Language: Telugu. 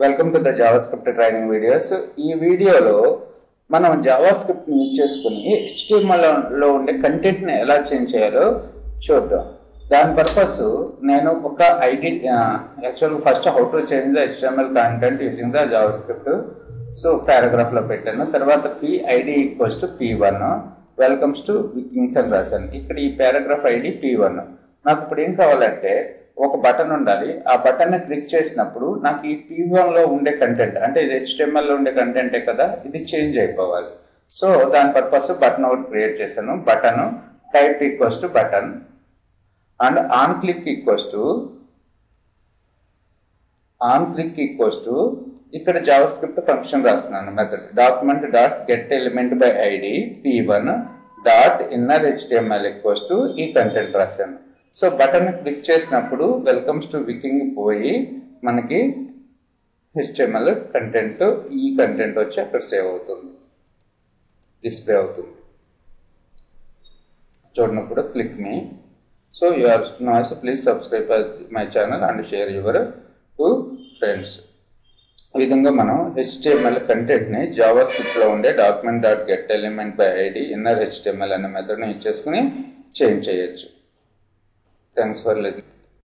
Welcome to the JavaScript training videos. ఈ వీడియోలో మనం జావాస్క్రిప్ట్ యూజ్ చేసుకుని HTML లో ఉండే కంటెంట్ని ఎలా చేంజ్ చేయాలో చూద్దాం. దాని పర్పస్ నేను ఒక ID actual first how to change the HTML content using the JavaScript so పారాగ్రాఫ్లో పెట్టాను. తర్వాత PID equals to P1 welcomes to Vikings అని రాశాను. ఇక్కడ ఈ పారాగ్రాఫ్ ఐడి P1. నాకు ఇప్పుడు ఏం కావాలంటే ఒక బటన్ ఉండాలి. ఆ బటన్ని క్లిక్ చేసినప్పుడు నాకు ఈ P1 లో ఉండే కంటెంట్ అంటే ఇది HTML లో ఉండే కంటెంటే కదా, ఇది చేంజ్ అయిపోవాలి. సో దాని పర్పస్ బటన్ ఒకటి క్రియేట్ చేశాను. Button type equals to button and on click equals to ఇక్కడ జావాస్క్రిప్ట్ ఫంక్షన్ రాస్తున్నాను. Method document dot get element by ID P1 dot inner HTML equals to ఈ కంటెంట్ రాశాను. సో బటన్ క్లిక్ చేసినప్పుడు వెల్కమ్స్ టు వికింగ్ పోయి మనకి HTML కంటెంట్ ఈ కంటెంట్ వచ్చి అక్కడ సేవ్ అవుతుంది, డిస్ప్లే అవుతుంది. చూడనప్పుడు click me. So you are nice please subscribe my channel and share your to friends. ఈ విధంగా మనం HTML కంటెంట్ని జావాస్క్రిప్ట్లో ఉండే document dot get element by ID inner HTML అనే మెథడ్ని యూజ్ చేసుకుని చేంజ్ చేయొచ్చు. Thanks for listening.